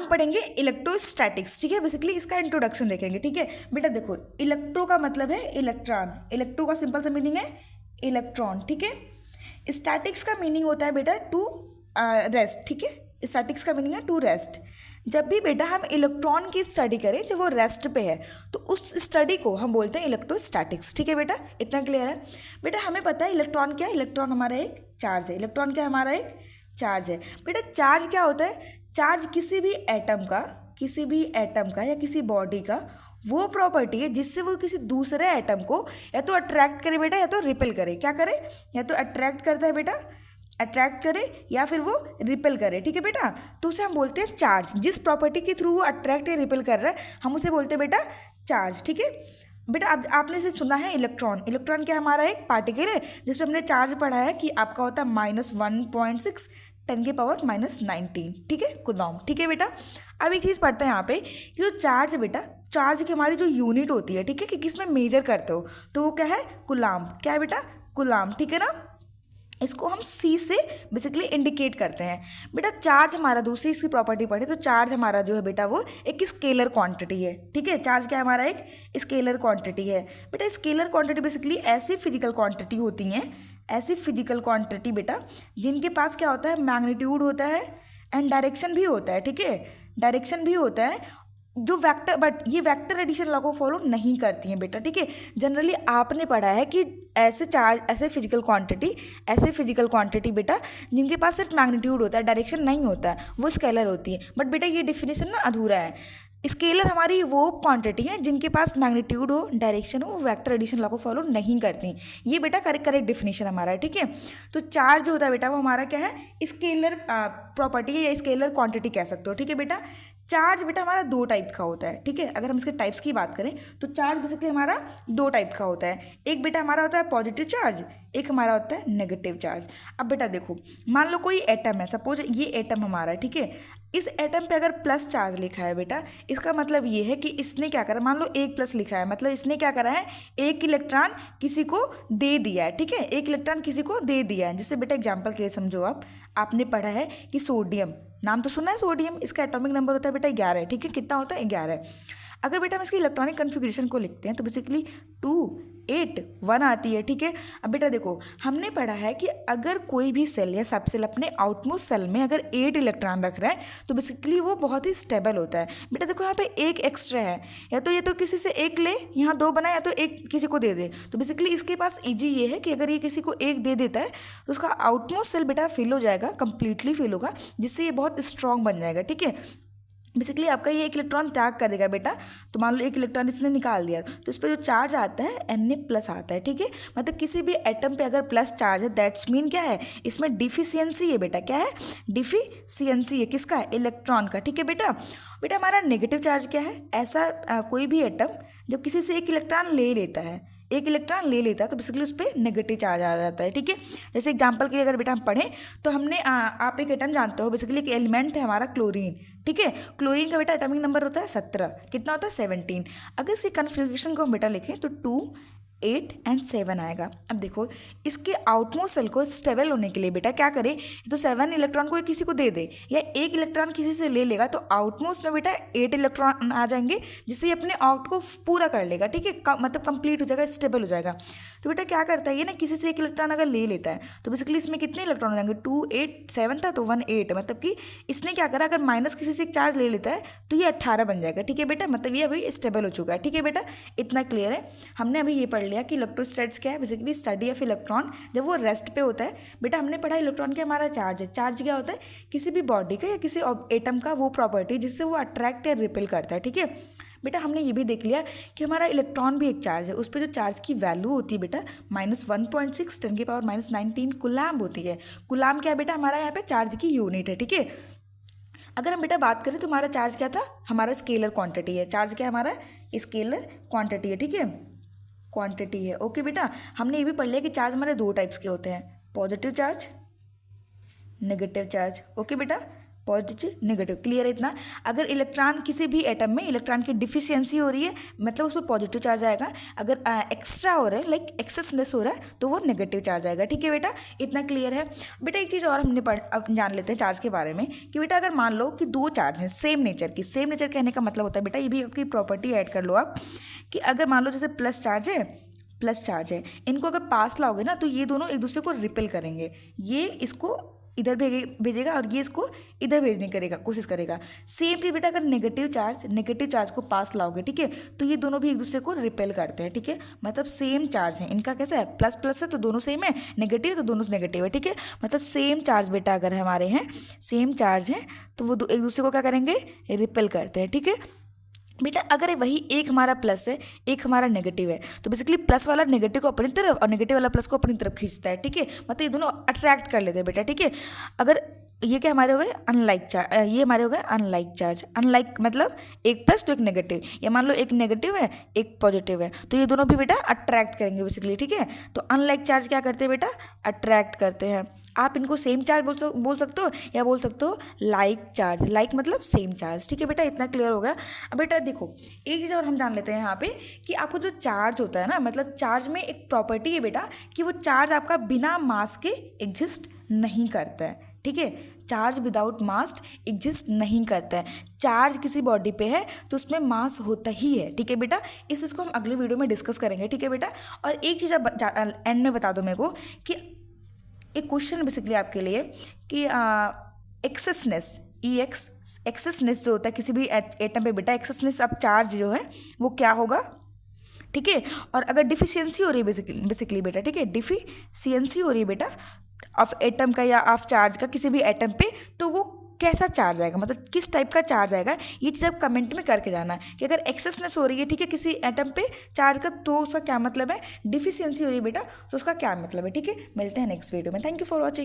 हम पढ़ेंगे इलेक्ट्रोस्टैटिक्स, ठीक है। बेसिकली इसका इंट्रोडक्शन देखेंगे, ठीक है बेटा। देखो इलेक्ट्रो का मतलब है इलेक्ट्रॉन, इलेक्ट्रो का सिंपल सा मीनिंग है इलेक्ट्रॉन, ठीक है। स्टैटिक्स का मीनिंग होता है बेटा टू रेस्ट, ठीक है। स्टैटिक्स का मीनिंग है टू रेस्ट। जब भी बेटा हम इलेक्ट्रॉन की स्टडी करें जब वो रेस्ट पे है तो उस स्टडी को हम बोलते हैं इलेक्ट्रोस्टैटिक्स, ठीक है बेटा। इतना क्लियर है बेटा। हमें पता है इलेक्ट्रॉन क्या है, इलेक्ट्रॉन हमारा एक चार्ज है। इलेक्ट्रॉन क्या हमारा एक चार्ज है बेटा। चार्ज क्या होता है, चार्ज किसी भी एटम का या किसी बॉडी का वो प्रॉपर्टी है जिससे वो किसी दूसरे एटम को या तो अट्रैक्ट करे बेटा या तो रिपेल करे। क्या करे, या तो अट्रैक्ट करता है बेटा, अट्रैक्ट करे, या फिर वो रिपेल करे, ठीक है बेटा। तो उसे हम बोलते हैं चार्ज। जिस प्रॉपर्टी के थ्रू वो अट्रैक्ट या रिपेल कर रहा है हम उसे बोलते हैं बेटा चार्ज, ठीक है बेटा। अब आपने से सुना है इलेक्ट्रॉन। इलेक्ट्रॉन क्या हमारा एक पार्टिकल है जिसपे हमने चार्ज पढ़ा है कि आपका होता है -1.6 10⁻⁹, ठीक है, कूलॉम, ठीक है बेटा। अब एक चीज़ पढ़ते हैं यहाँ पे कि जो चार्ज है बेटा, चार्ज की हमारी जो यूनिट होती है, ठीक है, कि किसमें मेजर करते हो तो वो क्या है, कूलॉम। क्या है बेटा, कूलॉम, ठीक है ना। इसको हम सी से बेसिकली इंडिकेट करते हैं बेटा। चार्ज हमारा दूसरी इसकी प्रॉपर्टी पढ़े तो चार्ज हमारा जो है बेटा वो एक स्केलर क्वांटिटी है, ठीक है। चार्ज क्या है हमारा एक स्केलर क्वांटिटी है बेटा। स्केलर क्वांटिटी बेसिकली ऐसी फिजिकल क्वांटिटी होती हैं, ऐसी फिजिकल क्वांटिटी बेटा जिनके पास क्या होता है, मैग्नीट्यूड होता है एंड डायरेक्शन भी होता है, ठीक है, डायरेक्शन भी होता है जो वेक्टर, बट ये वेक्टर एडिशन लॉ को फॉलो नहीं करती हैं बेटा, ठीक है। जनरली आपने पढ़ा है कि ऐसे चार्ज, ऐसे फिजिकल क्वांटिटी बेटा जिनके पास सिर्फ मैग्नीट्यूड होता है, डायरेक्शन नहीं होता है, वो स्केलर होती है। बट बेटा ये डिफिनेशन ना अधूरा है। स्केलर हमारी वो क्वांटिटी है जिनके पास मैग्नीट्यूड हो, डायरेक्शन हो, वो वेक्टर एडिशन लॉ को फॉलो नहीं करती। ये बेटा करेक्ट डिफिनेशन हमारा है, ठीक है। तो चार्ज जो होता है बेटा वो हमारा क्या है, स्केलर प्रॉपर्टी है या स्केलर क्वांटिटी कह सकते हो, ठीक है बेटा। चार्ज बेटा हमारा दो टाइप का होता है, ठीक है। अगर हम इसके टाइप्स की बात करें तो चार्ज बेसिकली हमारा दो टाइप का होता है। एक बेटा हमारा होता है पॉजिटिव चार्ज, एक हमारा होता है नेगेटिव चार्ज। अब बेटा देखो, मान लो कोई एटम है, सपोज ये एटम हमारा है, ठीक है। इस एटम पे अगर प्लस चार्ज लिखा है बेटा, इसका मतलब ये है कि इसने क्या करा, मान लो एक प्लस लिखा है, मतलब इसने क्या करा है, एक इलेक्ट्रॉन किसी को दे दिया है, ठीक है, एक इलेक्ट्रॉन किसी को दे दिया है। जिससे बेटा एग्जाम्पल के लिए समझो, आपने पढ़ा है कि सोडियम, नाम तो सुना है सोडियम, इसका एटॉमिक नंबर होता है बेटा 11, ठीक है। कितना होता है, 11। अगर बेटा हम इसकी इलेक्ट्रॉनिक कन्फिग्रेशन को लिखते हैं तो बेसिकली 2 8 1 आती है, ठीक है। अब बेटा देखो, हमने पढ़ा है कि अगर कोई भी सेल या सब सेल अपने आउटमोस्ट सेल में अगर 8 इलेक्ट्रॉन रख रहा है तो बेसिकली वो बहुत ही स्टेबल होता है। बेटा देखो यहाँ पे एक एक्स्ट्रा है, या तो ये तो किसी से एक ले, यहाँ 2 बनाए, या तो एक किसी को दे दे। तो बेसिकली इसके पास ईजी ये है कि अगर ये किसी को एक दे देता है तो उसका आउटमोस्ट सेल बेटा फिल हो जाएगा, कंप्लीटली फिल होगा, जिससे ये बहुत स्ट्रॉन्ग बन जाएगा, ठीक है। बेसिकली आपका ये एक इलेक्ट्रॉन त्याग कर देगा बेटा। तो मान लो एक इलेक्ट्रॉन इसने निकाल दिया तो इस पर जो चार्ज आता है Na+ आता है, ठीक है। मतलब किसी भी एटम पे अगर प्लस चार्ज है दैट्स मीन क्या है, इसमें डिफिशियंसी है बेटा। क्या है, डिफिशियंसी है, किसका, इलेक्ट्रॉन का, ठीक है बेटा। बेटा हमारा नेगेटिव चार्ज क्या है, ऐसा कोई भी एटम जब किसी से एक इलेक्ट्रॉन ले लेता है, एक इलेक्ट्रॉन ले लेता है तो बेसिकली उस पर नेगेटिव चार्ज आ जाता है, ठीक है। जैसे एग्जांपल के लिए अगर बेटा हम पढ़ें तो हमने आप एक एटम जानते हो, बेसिकली एक एलिमेंट है हमारा क्लोरीन, ठीक है। क्लोरीन का बेटा एटॉमिक नंबर होता है 17, कितना होता है 17। अगर इसकी कन्फिग्रेशन को हम बेटा लिखें तो 2 8 एंड 7 आएगा। अब देखो इसके आउटमोस्ट सेल को स्टेबल होने के लिए बेटा क्या करे, तो 7 इलेक्ट्रॉन को किसी को दे दे या एक इलेक्ट्रॉन किसी से ले लेगा तो आउटमोस्ट में बेटा 8 इलेक्ट्रॉन आ जाएंगे, जिससे ये अपने आउट को पूरा कर लेगा, ठीक है, मतलब कंप्लीट हो जाएगा, स्टेबल हो जाएगा। तो बेटा क्या करता है ये ना, किसी से एक इलेक्ट्रॉन अगर ले लेता है तो बेसिकली इसमें कितने इलेक्ट्रॉन हो जाएंगे, 2 8 7 था तो 1 8, मतलब कि इसने क्या करा, अगर माइनस किसी से एक चार्ज ले लेता है तो ये 18 बन जाएगा, ठीक है बेटा। मतलब ये अभी स्टेबल हो चुका है, ठीक है बेटा। इतना क्लियर है। हमने अभी ये पढ़ लिया कि इलेक्ट्रोस्टैटिक्स क्या है, बेसिकली स्टडी ऑफ इलेक्ट्रॉन जब वो रेस्ट पे होता है। बेटा हमने पढ़ा इलेक्ट्रॉन क्या हमारा चार्ज है। चार्ज क्या होता है, किसी भी बॉडी का या किसी एटम का वो प्रॉपर्टी जिससे वो अट्रैक्ट या रिपेल करता है, ठीक है बेटा। हमने ये भी देख लिया कि हमारा इलेक्ट्रॉन भी एक चार्ज है, उस पर जो चार्ज की वैल्यू होती है बेटा -1.6 10⁻⁹ कूलॉम होती है। कूलॉम क्या है बेटा, हमारा यहाँ पे चार्ज की यूनिट है, ठीक है। अगर हम बेटा बात करें तो हमारा चार्ज क्या था, हमारा स्केलर क्वांटिटी है। चार्ज क्या है हमारा, स्केलर क्वांटिटी है, ठीक है, क्वांटिटी है, ओके बेटा। हमने ये भी पढ़ लिया कि चार्ज हमारे दो टाइप्स के होते हैं, positive charge, negative charge, okay बेटा। पॉजिटिव नेगेटिव, क्लियर है इतना। अगर इलेक्ट्रॉन किसी भी एटम में इलेक्ट्रॉन की डिफिशियंसी हो रही है मतलब उस पर पॉजिटिव चार्ज आएगा, अगर एक्स्ट्रा हो रहा है लाइक एक्सेसनेस हो रहा है तो वो नेगेटिव चार्ज आएगा। ठीक है बेटा, इतना क्लियर है। बेटा एक चीज़ और हमने अब जान लेते हैं चार्ज के बारे में कि बेटा अगर मान लो कि दो चार्ज हैं सेम नेचर की, सेम नेचर कहने का मतलब होता है बेटा ये भी आपकी प्रॉपर्टी ऐड कर लो आप कि अगर मान लो जैसे प्लस चार्ज है, इनको अगर पास लाओगे ना तो ये दोनों एक दूसरे को रिपेल करेंगे, ये इसको इधर भेजेगा और ये इसको इधर भेजने करेगा कोशिश करेगा। सेम चीज़ बेटा अगर नेगेटिव चार्ज को पास लाओगे, ठीक है, तो ये दोनों भी एक दूसरे को रिपेल करते हैं। ठीक है, मतलब सेम चार्ज है इनका, कैसा है प्लस प्लस है तो दोनों सेम है, नेगेटिव है तो दोनों नेगेटिव है। ठीक है, मतलब सेम चार्ज बेटा अगर हमारे हैं सेम चार्ज हैं तो वो एक दूसरे को क्या करेंगे, रिपेल करते हैं। ठीक है बेटा, अगर वही एक हमारा प्लस है एक हमारा नेगेटिव है तो बेसिकली प्लस वाला नेगेटिव को अपनी तरफ और नेगेटिव वाला प्लस को अपनी तरफ खींचता है। ठीक है, मतलब ये दोनों अट्रैक्ट कर लेते हैं बेटा। ठीक है, अगर ये क्या हमारे हो गए अनलाइक चार्ज, ये हमारे हो गए अनलाइक चार्ज। अनलाइक मतलब एक प्लस तो एक नेगेटिव, या मान लो एक नेगेटिव है एक पॉजिटिव है तो ये दोनों भी बेटा अट्रैक्ट करेंगे बेसिकली। ठीक है, तो अनलाइक चार्ज क्या करते हैं बेटा, अट्रैक्ट करते हैं। आप इनको सेम चार्ज बोल सकते हो या बोल सकते हो लाइक चार्ज, लाइक मतलब सेम चार्ज। ठीक है बेटा, इतना क्लियर हो गया। अब बेटा देखो एक चीज़ और हम जान लेते हैं यहाँ पे कि आपको जो चार्ज होता है ना, मतलब चार्ज में एक प्रॉपर्टी है बेटा कि वो चार्ज आपका बिना मास के एग्जिस्ट नहीं करता है। ठीक है, चार्ज विदाउट मास एग्जिस्ट नहीं करता है। चार्ज किसी बॉडी पे है तो उसमें मास होता ही है। ठीक है बेटा, इस चीज़ को हम अगले वीडियो में डिस्कस करेंगे। ठीक है बेटा, और एक चीज़ आप एंड में बता दो मेरे को कि एक क्वेश्चन बेसिकली आपके लिए कि एक्सेसनेस एक्सेसनेस जो होता है किसी भी एटम पे बेटा, एक्सेसनेस अब चार्ज जो है वो क्या होगा। ठीक है, और अगर डिफिशियंसी हो रही है बेसिकली बेटा, ठीक है, डिफिशियंसी हो रही है बेटा ऑफ एटम का या ऑफ चार्ज का किसी भी एटम पे, तो वो कैसा चार्ज आएगा, मतलब किस टाइप का चार्ज आएगा, ये चीज़ आप कमेंट में करके जाना है कि अगर एक्सेसनेस हो रही है ठीक है किसी एटम पे चार्ज का तो उसका क्या मतलब है, डिफिशियंसी हो रही है बेटा तो उसका क्या मतलब है। ठीक है, मिलते हैं नेक्स्ट वीडियो में। Thank you for watching.